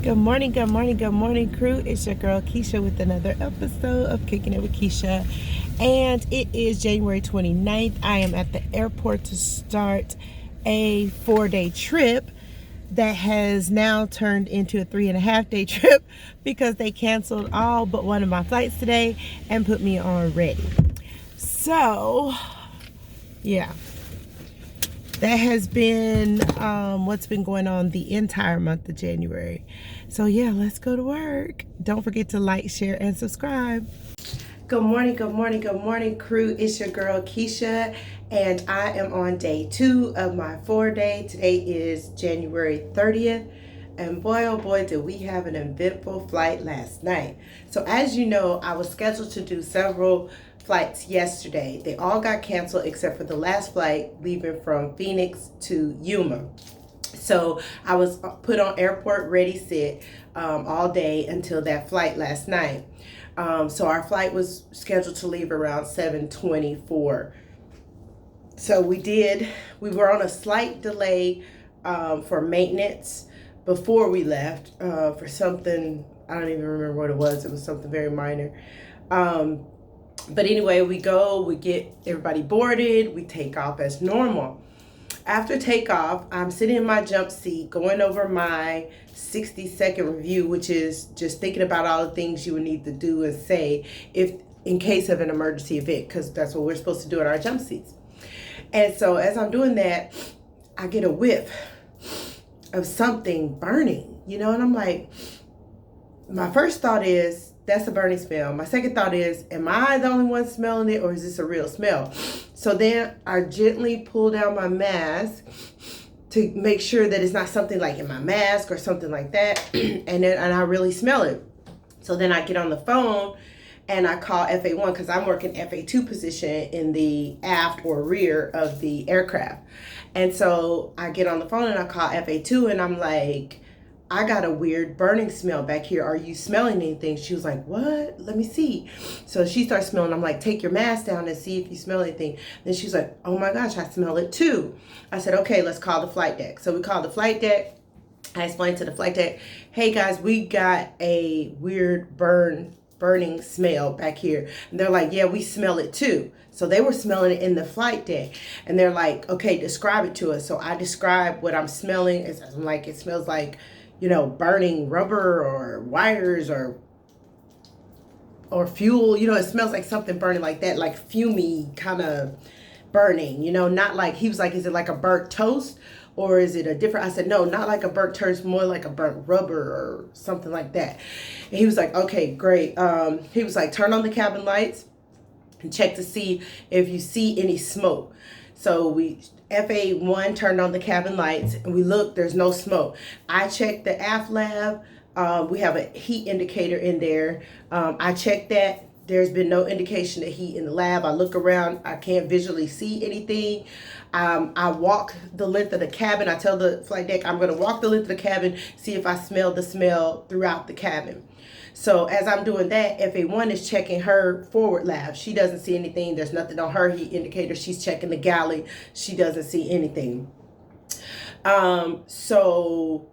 Good morning, good morning, good morning, crew. It's your girl Keisha with another episode of Kicking It with Keisha. And it is January 29th. I am at the airport to start a 4-day trip that has now turned into a 3.5-day trip because they canceled all but one of my flights today and put me on ready. So, yeah. That has been what's been going on the entire month of January. So yeah, let's go to work. Don't forget to like, share, and subscribe. Good morning, good morning, good morning, crew. It's your girl Keisha, and I am on day 2 of my 4-day. Today is January 30th. And boy, oh boy, did we have an eventful flight last night. So as you know, I was scheduled to do several flights yesterday. They all got canceled except for the last flight leaving from Phoenix to Yuma. So I was put on airport ready sit all day until that flight last night. So our flight was scheduled to leave around 7:24. So we were on a slight delay for maintenance before we left for something, I don't even remember what it was. It was something very minor. But anyway, we get everybody boarded, we take off as normal. After takeoff, I'm sitting in my jump seat going over my 60-second review, which is just thinking about all the things you would need to do and say if in case of an emergency event, because that's what we're supposed to do in our jump seats. And so as I'm doing that, I get a whiff of something burning, and I'm like, my first thought is, that's a burning smell. My second thought is, am I the only one smelling it, or is this a real smell? So then I gently pull down my mask to make sure that it's not something like in my mask or something like that. and I really smell it. So then I get on the phone and I call FA1 because I'm working FA2 position in the aft or rear of the aircraft. And so I get on the phone and I call FA2 and I'm like, I got a weird burning smell back here. Are you smelling anything? She was like, what? Let me see. So she starts smelling. I'm like, take your mask down and see if you smell anything. Then she's like, oh my gosh, I smell it too. I said, okay, let's call the flight deck. So we called the flight deck. I explained to the flight deck, hey guys, we got a weird burning smell back here. And they're like, yeah, we smell it too. So they were smelling it in the flight deck. And they're like, okay, describe it to us. So I describe what I'm smelling. I'm like, it smells like, burning rubber or wires or fuel. It smells like something burning like that, like fumey kind of burning, not like, he was like, is it like a burnt toast or is it a different? I said, no, not like a burnt toast, more like a burnt rubber or something like that. And he was like, okay, great. He was like, turn on the cabin lights and check to see if you see any smoke. So FA1 turned on the cabin lights and we looked, there's no smoke. I checked the aft lab. We have a heat indicator in there. I checked that. There's been no indication of heat in the lab. I look around, I can't visually see anything. I walk the length of the cabin. I tell the flight deck, I'm gonna walk the length of the cabin, see if I smell the smell throughout the cabin. So as I'm doing that, FA1 is checking her forward lab. She doesn't see anything. There's nothing on her heat indicator. She's checking the galley. She doesn't see anything. So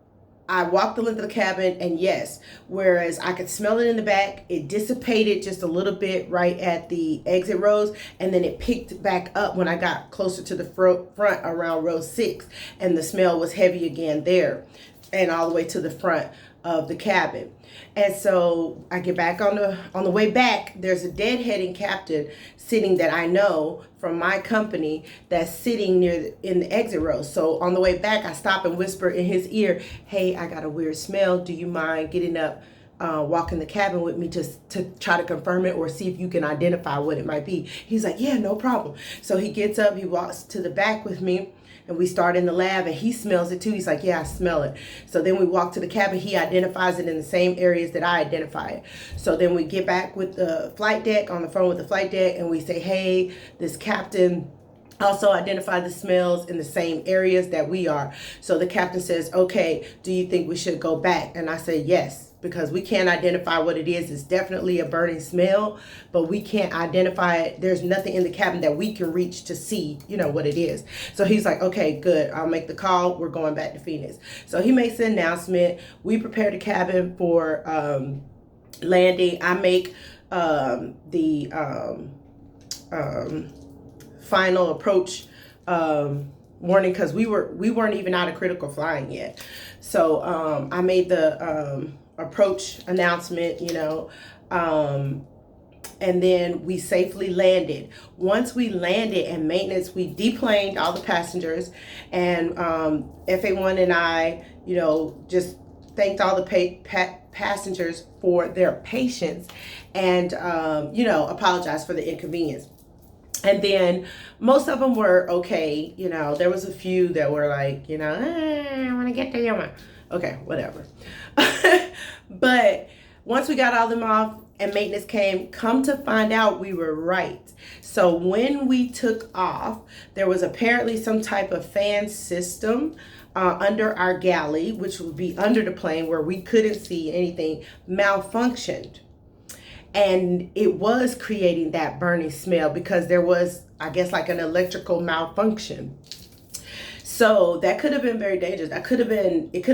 I walked the length of the cabin, and yes, whereas I could smell it in the back, it dissipated just a little bit right at the exit rows, and then it picked back up when I got closer to the front around row 6, and the smell was heavy again there, and all the way to the front of the cabin. And so I get back on the way back, there's a deadheading captain sitting that I know from my company that's sitting in the exit row. So on the way back, I stop and whisper in his ear, hey, I got a weird smell. Do you mind getting up, walking the cabin with me to try to confirm it or see if you can identify what it might be? He's like, yeah, no problem. So he gets up, he walks to the back with me. And we start in the lab and he smells it too. He's like, yeah, I smell it. So then we walk to the cabin. He identifies it in the same areas that I identify it. So then we get back with the flight deck, on the phone with the flight deck, and we say, hey, this captain Also identify the smells in the same areas that we are. So the captain says, okay, do you think we should go back? And I say yes, because we can't identify what it is. It's definitely a burning smell, but we can't identify it. There's nothing in the cabin that we can reach to see, what it is. So he's like, okay, good. I'll make the call. We're going back to Phoenix. So he makes the announcement. We prepare the cabin for landing. I make the final approach warning, because we weren't even out of critical flying yet. So I made the approach announcement, and then we safely landed. Once we landed in maintenance, we deplaned all the passengers, and FA1 and I, just thanked all the passengers for their patience, and apologized for the inconvenience. And then most of them were okay. There was a few that were like, I want to get to Yuma. Okay, whatever. But once we got all of them off and maintenance came, come to find out we were right. So when we took off, there was apparently some type of fan system under our galley, which would be under the plane where we couldn't see anything, malfunctioned. And it was creating that burning smell because there was, I guess, like an electrical malfunction. So that could have been very dangerous. It could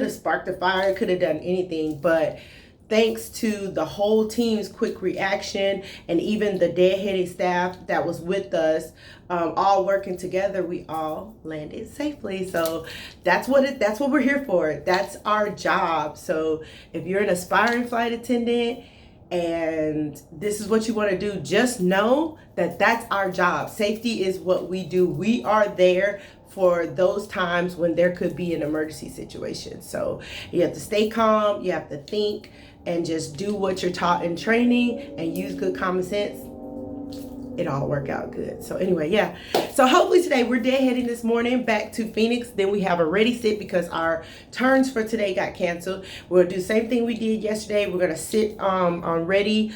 have sparked a fire. It could have done anything. But thanks to the whole team's quick reaction and even the deadheading staff that was with us, all working together, we all landed safely. So that's what we're here for. That's our job. So if you're an aspiring flight attendant, and this is what you want to do, just know that that's our job. Safety is what we do. We are there for those times when there could be an emergency situation. So you have to stay calm, you have to think, and just do what you're taught in training and use good common sense. It'll all work out good. So anyway, yeah. So hopefully today we're deadheading this morning back to Phoenix. Then we have a ready sit because our turns for today got canceled. We'll do the same thing we did yesterday. We're gonna sit on ready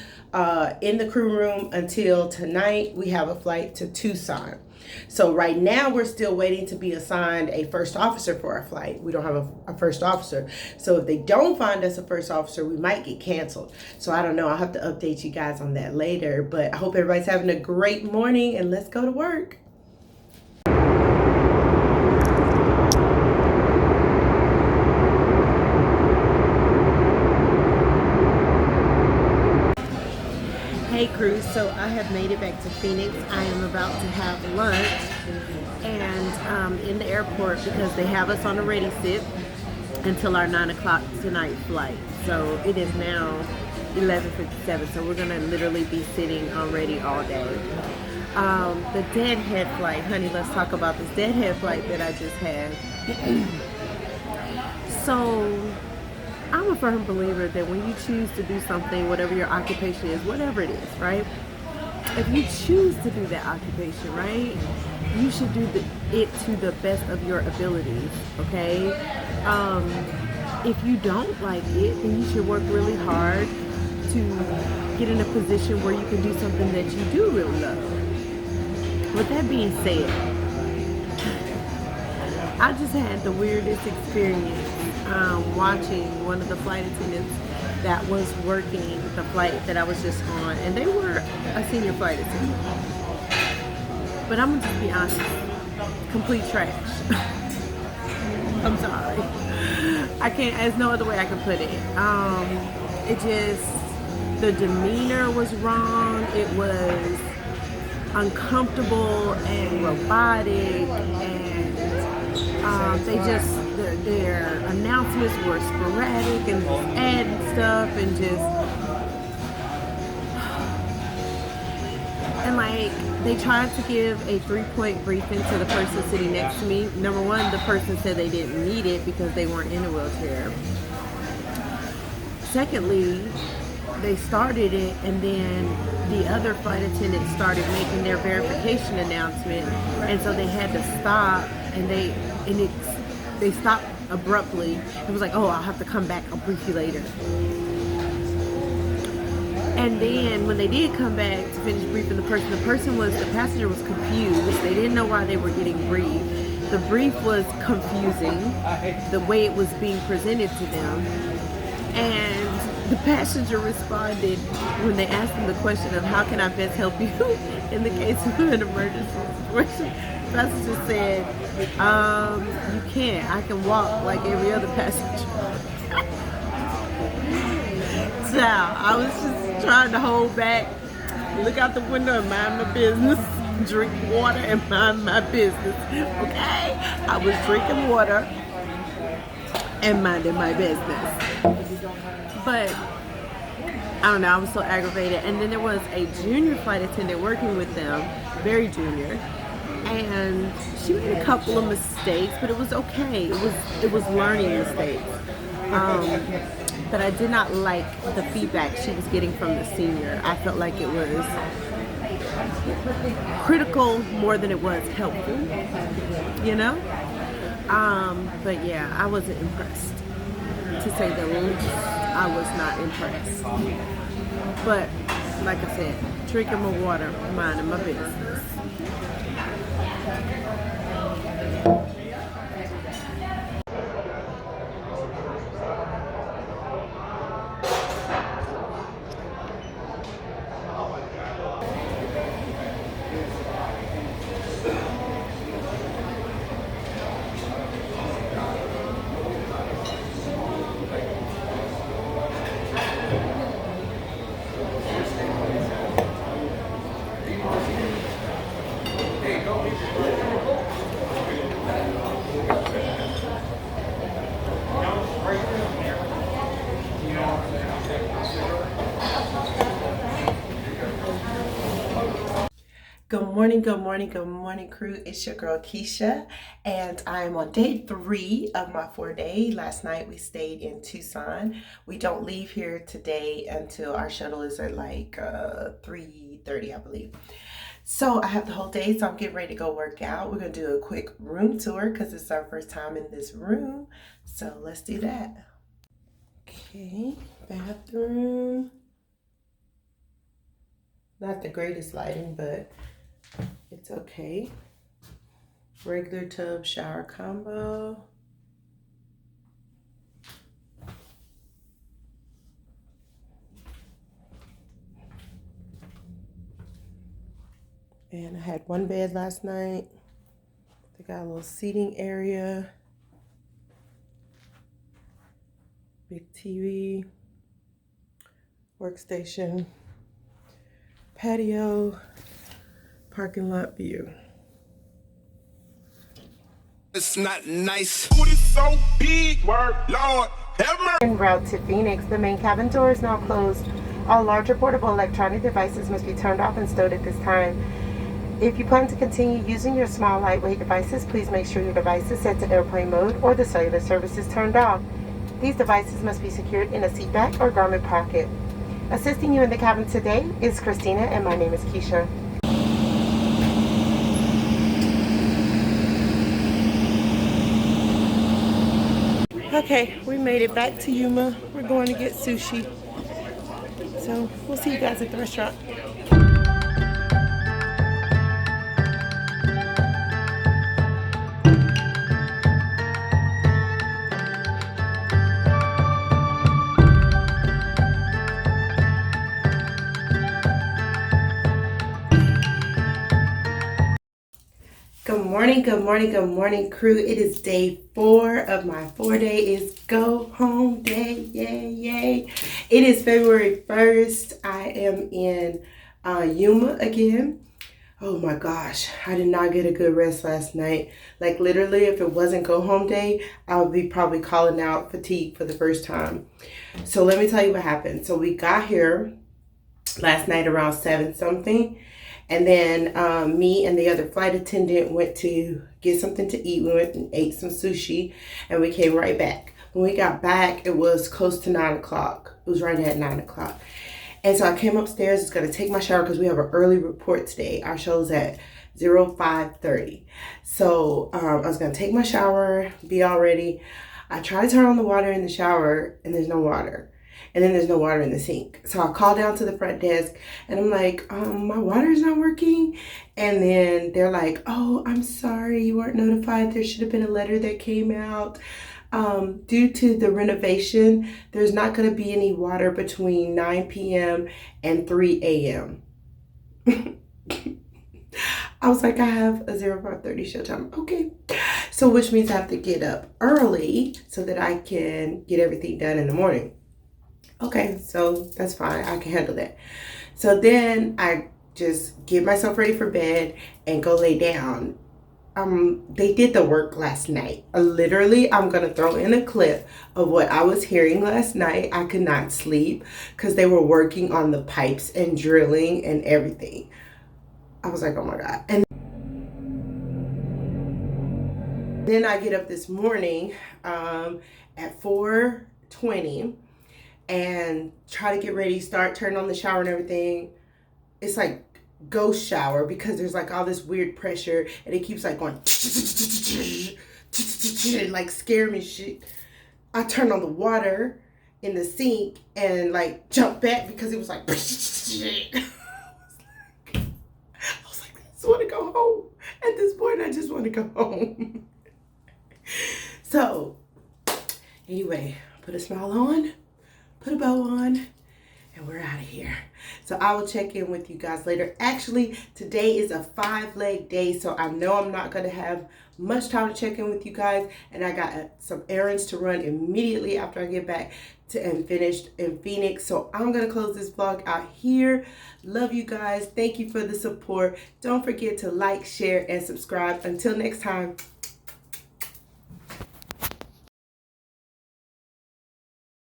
in the crew room until tonight. We have a flight to Tucson. So right now we're still waiting to be assigned a first officer for our flight. We don't have a first officer. So if they don't find us a first officer, we might get canceled. So I don't know. I'll have to update you guys on that later. But I hope everybody's having a great morning, and let's go to work. Hey crew, so I have made it back to Phoenix. I am about to have lunch and in the airport because they have us on a ready sit until our 9 o'clock tonight flight. So it is now 11:57, so we're gonna literally be sitting on ready all day. The deadhead flight, honey, let's talk about this deadhead flight that I just had. So I'm a firm believer that when you choose to do something, whatever your occupation is, whatever it is, right? If you choose to do that occupation, right, you should do it to the best of your abilities, okay? If you don't like it, then you should work really hard to get in a position where you can do something that you do really love. With that being said, I just had the weirdest experience watching one of the flight attendants that was working the flight that I was just on, and they were a senior flight attendant. But I'm gonna just be honest, complete trash. I'm sorry. I can't, there's no other way I can put it. It just, the demeanor was wrong. It was uncomfortable and robotic, and they just, their announcements were sporadic and adding stuff and just, and like they tried to give a 3-point briefing to the person sitting next to me. Number one, the person said they didn't need it because they weren't in a wheelchair. Secondly, they started it and then the other flight attendants started making their verification announcement, and so they had to stop, and they stopped abruptly. It was like, oh, I'll have to come back, I'll brief you later. And then when they did come back to finish briefing the passenger was confused. They didn't know why they were getting briefed. The brief was confusing, the way it was being presented to them. And the passenger responded when they asked him the question of how can I best help you in the case of an emergency situation. The passenger said, you can't. I can walk like every other passenger. So I was just trying to hold back, look out the window and mind my business, drink water and mind my business, okay? I was drinking water and minding my business. But I don't know, I was so aggravated. And then there was a junior flight attendant working with them, very junior, and she made a couple of mistakes, but it was okay. It was learning mistakes. But I did not like the feedback she was getting from the senior. I felt like it was critical more than it was helpful, you know? But yeah, I wasn't impressed. To say the least, I was not impressed. But like I said, drinking my water, minding my business. Good morning, crew. It's your girl Keisha, and I am on day 3 of my 4-day. Last night we stayed in Tucson. We don't leave here today until our shuttle is at like 3:30, I believe. So I have the whole day, so I'm getting ready to go work out. We're gonna do a quick room tour because it's our first time in this room. So let's do that. Okay, bathroom. Not the greatest lighting, but it's okay. Regular tub shower combo. And I had one bed last night. They got a little seating area. Big TV. Workstation. Patio. Parking lot view. It's not nice. Food is so big, word, Lord. En route to Phoenix, the main cabin door is now closed. All larger portable electronic devices must be turned off and stowed at this time. If you plan to continue using your small, lightweight devices, please make sure your device is set to airplane mode or the cellular service is turned off. These devices must be secured in a seat back or garment pocket. Assisting you in the cabin today is Christina, and my name is Keisha. Okay, we made it back to Yuma. We're going to get sushi. So we'll see you guys at the restaurant. Good morning, crew. It is day 4 of my 4-day is go home day. Yay. It is February 1st. I am in Yuma again. Oh my gosh, I did not get a good rest last night. Like literally, if it wasn't go home day, I would be probably calling out fatigue for the first time. So let me tell you what happened. So we got here last night around 7 something. And then me and the other flight attendant went to get something to eat. We went and ate some sushi, and we came right back. When we got back, it was close to 9 o'clock. It was right at 9 o'clock. And so I came upstairs. I was going to take my shower because we have an early report today. Our show's at 05:30. So I was going to take my shower, be all ready. I tried to turn on the water in the shower, and there's no water. and then there's no water in the sink. So I call down to the front desk and I'm like, my water's not working. And then they're like, oh, I'm sorry, you weren't notified. There should have been a letter that came out. Due to the renovation, there's not going to be any water between 9 p.m. and 3 a.m. I was like, I have a 05:30 show time. Okay. So which means I have to get up early so that I can get everything done in the morning. Okay, so that's fine. I can handle that. So then I just get myself ready for bed and go lay down. They did the work last night. Literally, I'm gonna throw in a clip of what I was hearing last night. I could not sleep because they were working on the pipes and drilling and everything. I was like, oh my God. And then I get up this morning at 4:20 and try to get ready, start turning on the shower and everything. It's like ghost shower because there's like all this weird pressure and it keeps like going like scare me shit. I turned on the water in the sink and like jumped back because it was like I was like, I just want to go home. At this point, I just want to go home. So anyway, put a smile on, put a bow on, and we're out of here. So I will check in with you guys later. Actually, today is a 5-leg day, so I know I'm not going to have much time to check in with you guys. And I got some errands to run immediately after I get back and finished in Phoenix. So I'm going to close this vlog out here. Love you guys. Thank you for the support. Don't forget to like, share, and subscribe. Until next time.